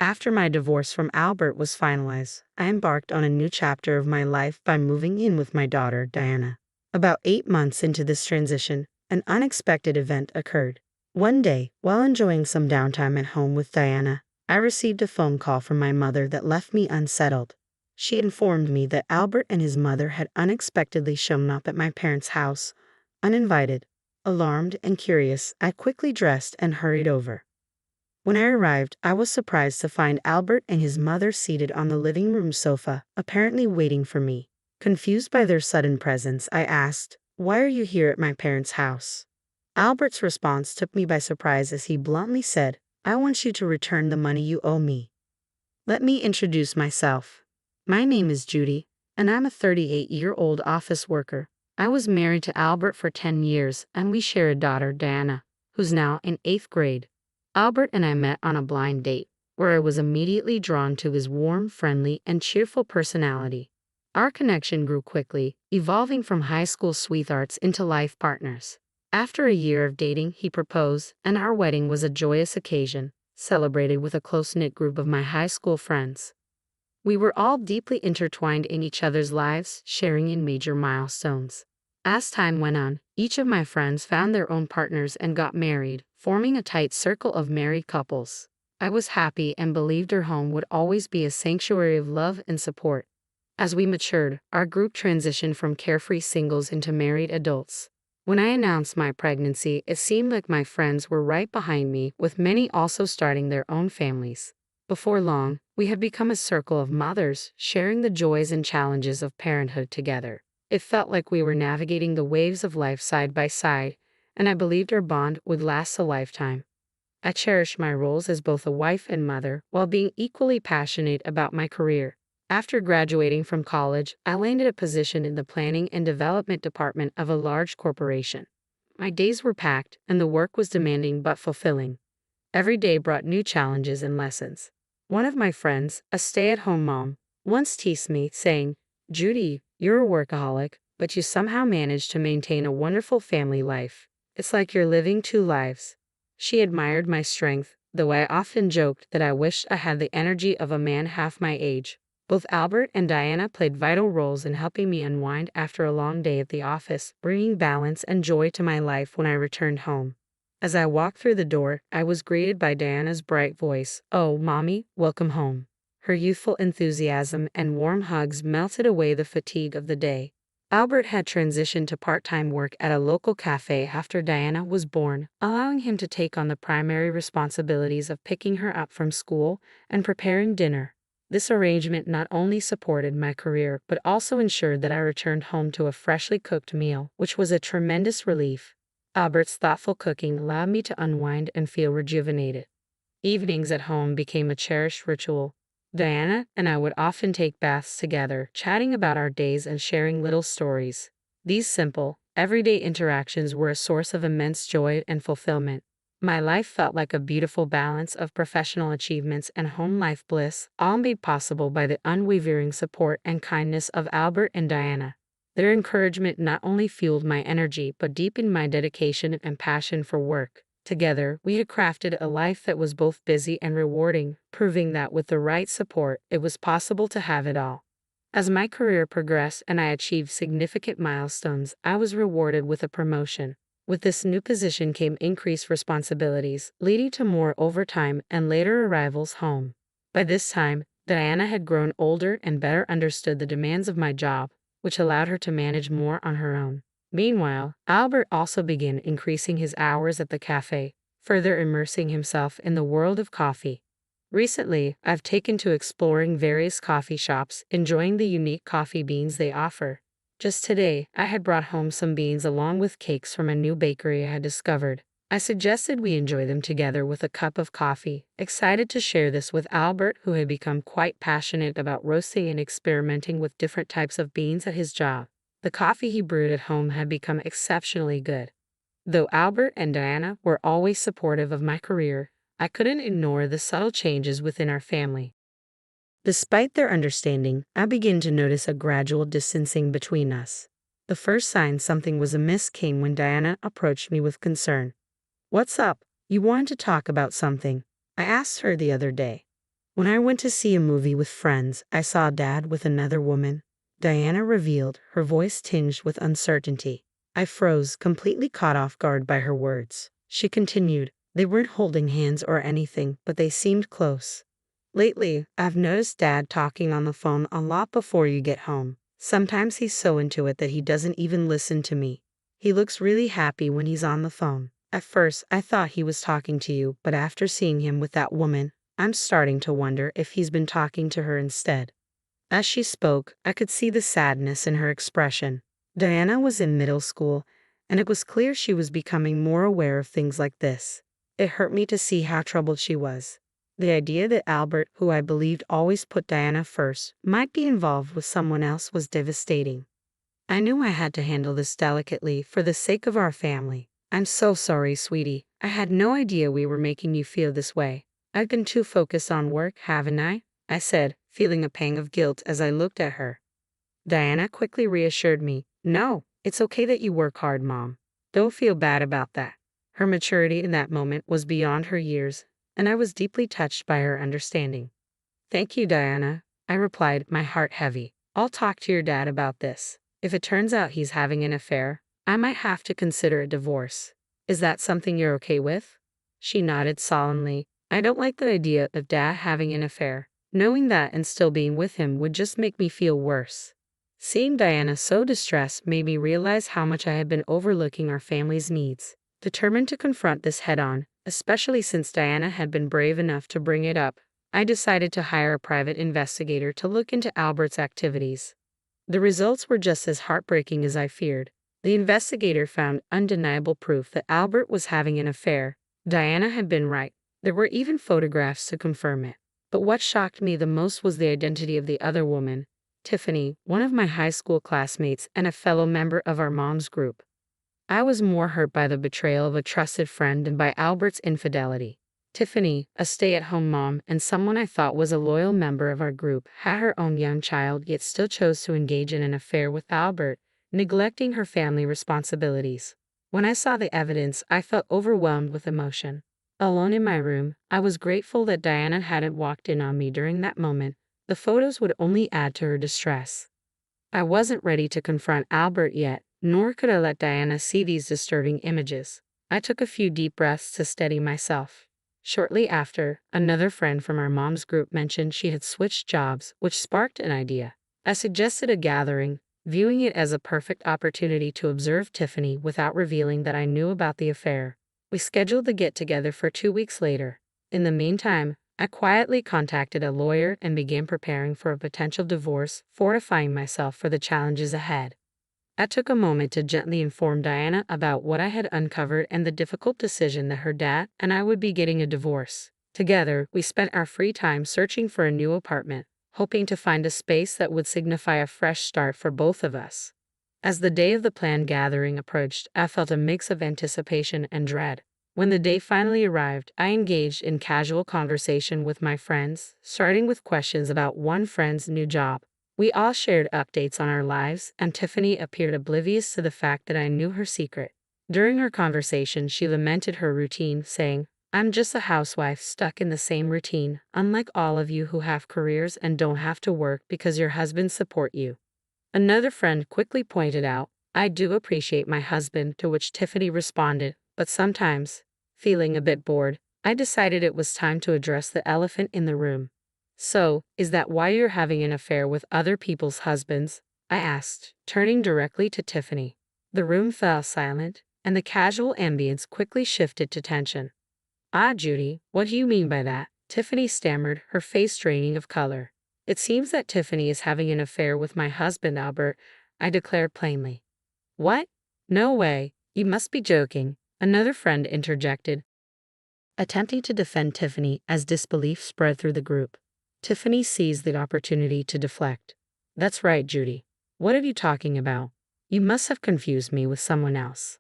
After my divorce from Albert was finalized, I embarked on a new chapter of my life by moving in with my daughter, Diana. About 8 months into this transition, an unexpected event occurred. One day, while enjoying some downtime at home with Diana, I received a phone call from my mother that left me unsettled. She informed me that Albert and his mother had unexpectedly shown up at my parents' house, uninvited. Alarmed and curious, I quickly dressed and hurried over. When I arrived, I was surprised to find Albert and his mother seated on the living room sofa, apparently waiting for me. Confused by their sudden presence, I asked, "Why are you here at my parents' house?" Albert's response took me by surprise as he bluntly said, "I want you to return the money you owe me." Let me introduce myself. My name is Judy, and I'm a 38-year-old office worker. I was married to Albert for 10 years, and we share a daughter, Diana, who's now in 8th grade. Albert and I met on a blind date, where I was immediately drawn to his warm, friendly, and cheerful personality. Our connection grew quickly, evolving from high school sweethearts into life partners. After a year of dating, he proposed, and our wedding was a joyous occasion, celebrated with a close-knit group of my high school friends. We were all deeply intertwined in each other's lives, sharing in major milestones. As time went on, each of my friends found their own partners and got married, forming a tight circle of married couples. I was happy and believed our home would always be a sanctuary of love and support. As we matured, our group transitioned from carefree singles into married adults. When I announced my pregnancy, it seemed like my friends were right behind me, with many also starting their own families. Before long, we had become a circle of mothers, sharing the joys and challenges of parenthood together. It felt like we were navigating the waves of life side by side, and I believed our bond would last a lifetime. I cherished my roles as both a wife and mother, while being equally passionate about my career. After graduating from college, I landed a position in the planning and development department of a large corporation. My days were packed, and the work was demanding but fulfilling. Every day brought new challenges and lessons. One of my friends, a stay-at-home mom, once teased me, saying, "Judy, you're a workaholic, but you somehow manage to maintain a wonderful family life. It's like you're living two lives." She admired my strength, though I often joked that I wished I had the energy of a man half my age. Both Albert and Diana played vital roles in helping me unwind after a long day at the office, bringing balance and joy to my life when I returned home. As I walked through the door, I was greeted by Diana's bright voice, "Oh, Mommy, welcome home." Her youthful enthusiasm and warm hugs melted away the fatigue of the day. Albert had transitioned to part-time work at a local cafe after Diana was born, allowing him to take on the primary responsibilities of picking her up from school and preparing dinner. This arrangement not only supported my career but also ensured that I returned home to a freshly cooked meal, which was a tremendous relief. Albert's thoughtful cooking allowed me to unwind and feel rejuvenated. Evenings at home became a cherished ritual. Diana and I would often take baths together, chatting about our days and sharing little stories. These simple, everyday interactions were a source of immense joy and fulfillment. My life felt like a beautiful balance of professional achievements and home life bliss, all made possible by the unwavering support and kindness of Albert and Diana. Their encouragement not only fueled my energy but deepened my dedication and passion for work. Together, we had crafted a life that was both busy and rewarding, proving that with the right support, it was possible to have it all. As my career progressed and I achieved significant milestones, I was rewarded with a promotion. With this new position came increased responsibilities, leading to more overtime and later arrivals home. By this time, Diana had grown older and better understood the demands of my job, which allowed her to manage more on her own. Meanwhile, Albert also began increasing his hours at the cafe, further immersing himself in the world of coffee. Recently, I've taken to exploring various coffee shops, enjoying the unique coffee beans they offer. Just today, I had brought home some beans along with cakes from a new bakery I had discovered. I suggested we enjoy them together with a cup of coffee, excited to share this with Albert, who had become quite passionate about roasting and experimenting with different types of beans at his job. The coffee he brewed at home had become exceptionally good. Though Albert and Diana were always supportive of my career, I couldn't ignore the subtle changes within our family. Despite their understanding, I began to notice a gradual distancing between us. The first sign something was amiss came when Diana approached me with concern. "What's up? You wanted to talk about something," I asked her the other day. When I went to see a movie with friends, I saw Dad with another woman," Diana revealed, her voice tinged with uncertainty. I froze, completely caught off guard by her words. She continued, "They weren't holding hands or anything, but they seemed close. Lately, I've noticed Dad talking on the phone a lot before you get home. Sometimes he's so into it that he doesn't even listen to me. He looks really happy when he's on the phone. At first, I thought he was talking to you, but after seeing him with that woman, I'm starting to wonder if he's been talking to her instead." As she spoke, I could see the sadness in her expression. Diana was in middle school, and it was clear she was becoming more aware of things like this. It hurt me to see how troubled she was. The idea that Albert, who I believed always put Diana first, might be involved with someone else was devastating. I knew I had to handle this delicately for the sake of our family. "I'm so sorry, sweetie. I had no idea we were making you feel this way. I've been too focused on work, haven't I said, feeling a pang of guilt as I looked at her. Diana quickly reassured me. "No, it's okay that you work hard, Mom. Don't feel bad about that." Her maturity in that moment was beyond her years, and I was deeply touched by her understanding. "Thank you, Diana," I replied, my heart heavy. "I'll talk to your dad about this. If it turns out he's having an affair, I might have to consider a divorce. Is that something you're okay with?" She nodded solemnly. "I don't like the idea of Dad having an affair. Knowing that and still being with him would just make me feel worse." Seeing Diana so distressed made me realize how much I had been overlooking our family's needs. Determined to confront this head-on, especially since Diana had been brave enough to bring it up, I decided to hire a private investigator to look into Albert's activities. The results were just as heartbreaking as I feared. The investigator found undeniable proof that Albert was having an affair. Diana had been right. There were even photographs to confirm it. But what shocked me the most was the identity of the other woman, Tiffany, one of my high school classmates and a fellow member of our mom's group. I was more hurt by the betrayal of a trusted friend than by Albert's infidelity. Tiffany, a stay-at-home mom and someone I thought was a loyal member of our group, had her own young child yet still chose to engage in an affair with Albert, neglecting her family responsibilities. When I saw the evidence, I felt overwhelmed with emotion. Alone in my room, I was grateful that Diana hadn't walked in on me during that moment. The photos would only add to her distress. I wasn't ready to confront Albert yet, nor could I let Diana see these disturbing images. I took a few deep breaths to steady myself. Shortly after, another friend from our mom's group mentioned she had switched jobs, which sparked an idea. I suggested a gathering, viewing it as a perfect opportunity to observe Tiffany without revealing that I knew about the affair. We scheduled the get-together for 2 weeks later. In the meantime, I quietly contacted a lawyer and began preparing for a potential divorce, fortifying myself for the challenges ahead. I took a moment to gently inform Diana about what I had uncovered and the difficult decision that her dad and I would be getting a divorce. Together, we spent our free time searching for a new apartment, hoping to find a space that would signify a fresh start for both of us. As the day of the planned gathering approached, I felt a mix of anticipation and dread. When the day finally arrived, I engaged in casual conversation with my friends, starting with questions about one friend's new job. We all shared updates on our lives, and Tiffany appeared oblivious to the fact that I knew her secret. During our conversation, she lamented her routine, saying, "I'm just a housewife stuck in the same routine, unlike all of you who have careers and don't have to work because your husbands support you." Another friend quickly pointed out, "I do appreciate my husband," to which Tiffany responded, "But sometimes," feeling a bit bored, I decided it was time to address the elephant in the room. "So, is that why you're having an affair with other people's husbands?" I asked, turning directly to Tiffany. The room fell silent, and the casual ambience quickly shifted to tension. "Ah, Judy, what do you mean by that?" Tiffany stammered, her face draining of color. "It seems that Tiffany is having an affair with my husband, Albert," I declared plainly. "What? No way. You must be joking," another friend interjected, attempting to defend Tiffany as disbelief spread through the group. Tiffany seized the opportunity to deflect. "That's right, Judy. What are you talking about? You must have confused me with someone else."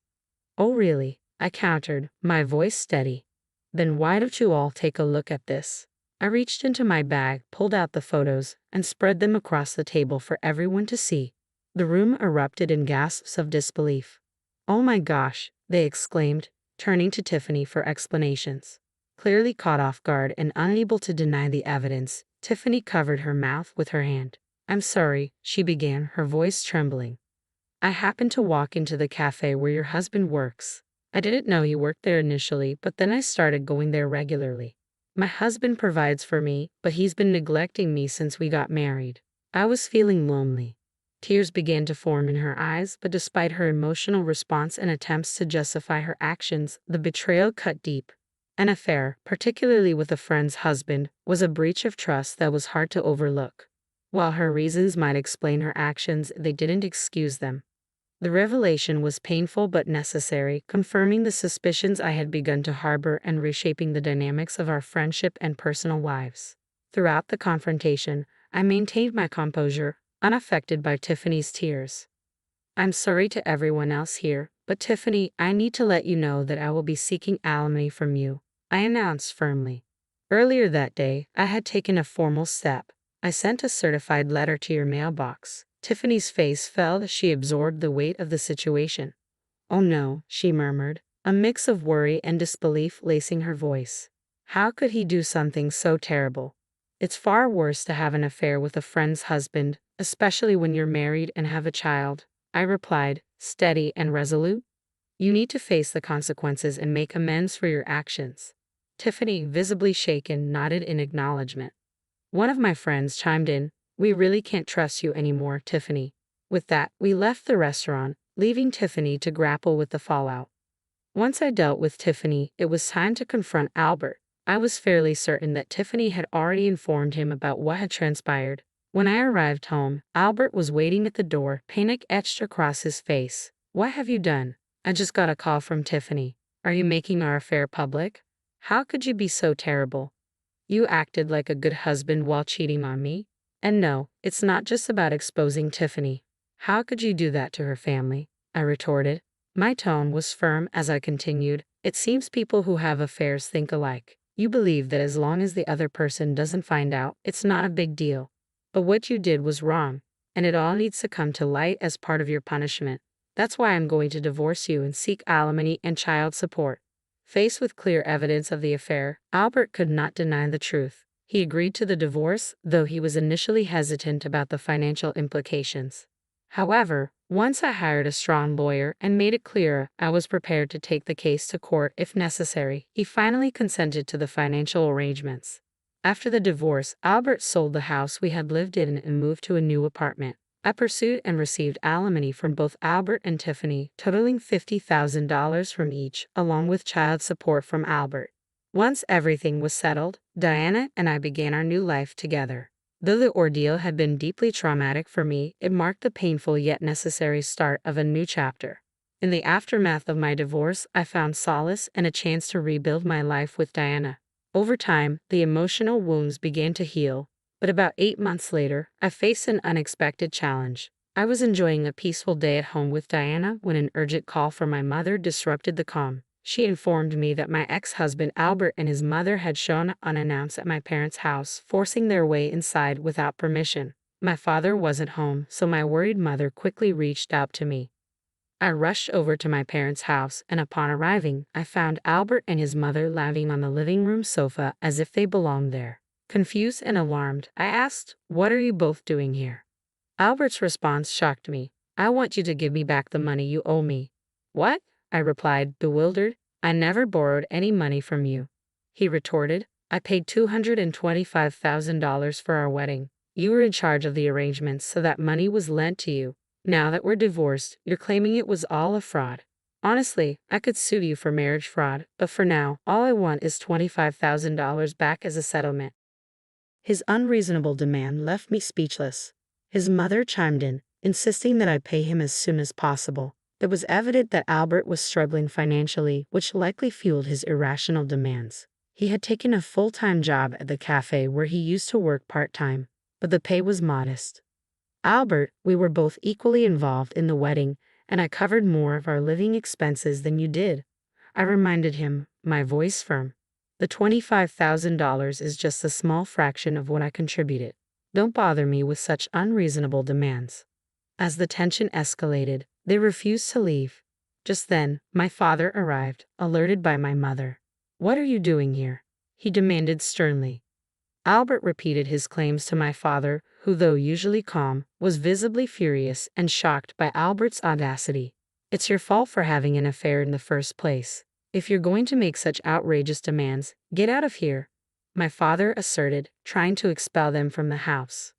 "Oh, really?" I countered, my voice steady. "Then why don't you all take a look at this?" I reached into my bag, pulled out the photos, and spread them across the table for everyone to see. The room erupted in gasps of disbelief. "Oh my gosh," they exclaimed, turning to Tiffany for explanations. Clearly caught off guard and unable to deny the evidence, Tiffany covered her mouth with her hand. "I'm sorry," she began, her voice trembling. "I happened to walk into the cafe where your husband works. I didn't know you worked there initially, but then I started going there regularly. My husband provides for me, but he's been neglecting me since we got married. I was feeling lonely." Tears began to form in her eyes, but despite her emotional response and attempts to justify her actions, the betrayal cut deep. An affair, particularly with a friend's husband, was a breach of trust that was hard to overlook. While her reasons might explain her actions, they didn't excuse them. The revelation was painful but necessary, confirming the suspicions I had begun to harbor and reshaping the dynamics of our friendship and personal lives. Throughout the confrontation, I maintained my composure, unaffected by Tiffany's tears. "I'm sorry to everyone else here, but Tiffany, I need to let you know that I will be seeking alimony from you," I announced firmly. "Earlier that day, I had taken a formal step. I sent a certified letter to your mailbox." Tiffany's face fell as she absorbed the weight of the situation. "Oh no," she murmured, a mix of worry and disbelief lacing her voice. "How could he do something so terrible? It's far worse to have an affair with a friend's husband, especially when you're married and have a child," I replied, steady and resolute. "You need to face the consequences and make amends for your actions." Tiffany, visibly shaken, nodded in acknowledgement. One of my friends chimed in, "We really can't trust you anymore, Tiffany." With that, we left the restaurant, leaving Tiffany to grapple with the fallout. Once I dealt with Tiffany, it was time to confront Albert. I was fairly certain that Tiffany had already informed him about what had transpired. When I arrived home, Albert was waiting at the door, panic etched across his face. "What have you done?" "I just got a call from Tiffany. Are you making our affair public? How could you be so terrible? You acted like a good husband while cheating on me. And no, it's not just about exposing Tiffany. How could you do that to her family?" I retorted. My tone was firm as I continued. "It seems people who have affairs think alike. You believe that as long as the other person doesn't find out, it's not a big deal. But what you did was wrong, and it all needs to come to light as part of your punishment. That's why I'm going to divorce you and seek alimony and child support." Faced with clear evidence of the affair, Albert could not deny the truth. He agreed to the divorce, though he was initially hesitant about the financial implications. However, once I hired a strong lawyer and made it clear I was prepared to take the case to court if necessary, he finally consented to the financial arrangements. After the divorce, Albert sold the house we had lived in and moved to a new apartment. I pursued and received alimony from both Albert and Tiffany, totaling $50,000 from each, along with child support from Albert. Once everything was settled, Diana and I began our new life together. Though the ordeal had been deeply traumatic for me, it marked the painful yet necessary start of a new chapter. In the aftermath of my divorce, I found solace and a chance to rebuild my life with Diana. Over time, the emotional wounds began to heal. But about 8 months later, I faced an unexpected challenge. I was enjoying a peaceful day at home with Diana when an urgent call from my mother disrupted the calm. She informed me that my ex-husband Albert and his mother had shown up unannounced at my parents' house, forcing their way inside without permission. My father wasn't home, so my worried mother quickly reached out to me. I rushed over to my parents' house, and upon arriving, I found Albert and his mother lounging on the living room sofa as if they belonged there. Confused and alarmed, I asked, "What are you both doing here?" Albert's response shocked me. "I want you to give me back the money you owe me." "What?" I replied, bewildered. "I never borrowed any money from you." He retorted, "I paid $225,000 for our wedding. You were in charge of the arrangements, so that money was lent to you. Now that we're divorced, you're claiming it was all a fraud. Honestly, I could sue you for marriage fraud, but for now, all I want is $25,000 back as a settlement." His unreasonable demand left me speechless. His mother chimed in, insisting that I pay him as soon as possible. It was evident that Albert was struggling financially, which likely fueled his irrational demands. He had taken a full-time job at the cafe where he used to work part-time, but the pay was modest. "Albert, we were both equally involved in the wedding, and I covered more of our living expenses than you did," I reminded him, my voice firm. "The $25,000 is just a small fraction of what I contributed. Don't bother me with such unreasonable demands." As the tension escalated, they refused to leave. Just then, my father arrived, alerted by my mother. "What are you doing here?" he demanded sternly. Albert repeated his claims to my father, who, though usually calm, was visibly furious and shocked by Albert's audacity. It's your fault for having an affair in the first place. If you're going to make such outrageous demands, get out of here, my father asserted, trying to expel them from the house.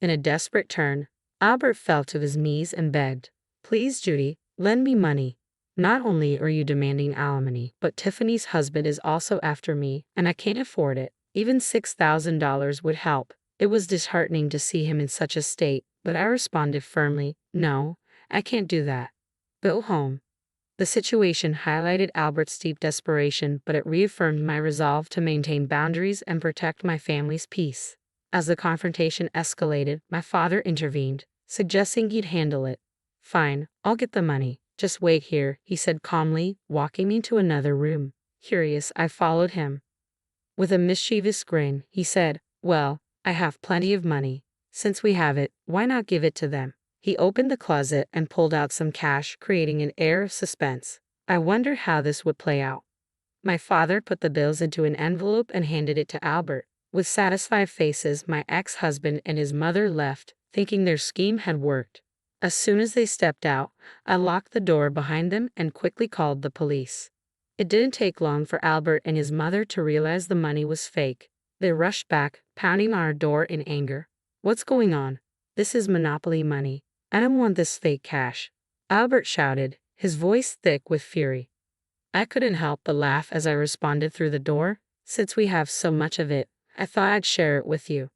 In a desperate turn, Albert fell to his knees and begged, "Please, Judy, lend me money. Not only are you demanding alimony, but Tiffany's husband is also after me, and I can't afford it. Even $6,000 would help." It was disheartening to see him in such a state, but I responded firmly, "No, I can't do that. Go home." The situation highlighted Albert's deep desperation, but it reaffirmed my resolve to maintain boundaries and protect my family's peace. As the confrontation escalated, my father intervened, suggesting he'd handle it. "Fine, I'll get the money. Just wait here," he said calmly, walking me to another room. Curious, I followed him. With a mischievous grin, he said, "Well, I have plenty of money. Since we have it, why not give it to them?" He opened the closet and pulled out some cash, creating an air of suspense. I wondered how this would play out. My father put the bills into an envelope and handed it to Albert. With satisfied faces, my ex-husband and his mother left, thinking their scheme had worked. As soon as they stepped out, I locked the door behind them and quickly called the police. It didn't take long for Albert and his mother to realize the money was fake. They rushed back, pounding on our door in anger. "What's going on? This is Monopoly money. I don't want this fake cash," Albert shouted, his voice thick with fury. I couldn't help but laugh as I responded through the door. "Since we have so much of it, I thought I'd share it with you."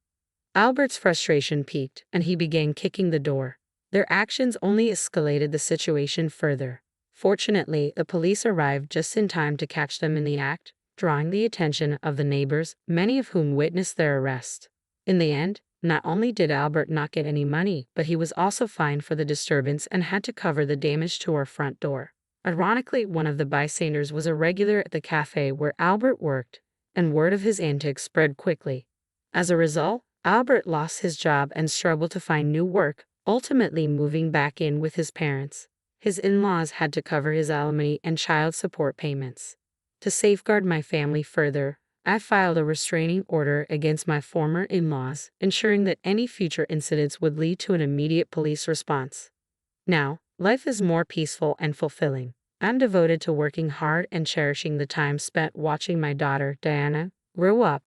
Albert's frustration peaked, and he began kicking the door. Their actions only escalated the situation further. Fortunately, the police arrived just in time to catch them in the act, drawing the attention of the neighbors, many of whom witnessed their arrest. In the end, not only did Albert not get any money, but he was also fined for the disturbance and had to cover the damage to our front door. Ironically, one of the bystanders was a regular at the cafe where Albert worked, and word of his antics spread quickly. As a result, Albert lost his job and struggled to find new work, ultimately moving back in with his parents. His in-laws had to cover his alimony and child support payments. To safeguard my family further, I filed a restraining order against my former in-laws, ensuring that any future incidents would lead to an immediate police response. Now, life is more peaceful and fulfilling. I'm devoted to working hard and cherishing the time spent watching my daughter, Diana, grow up.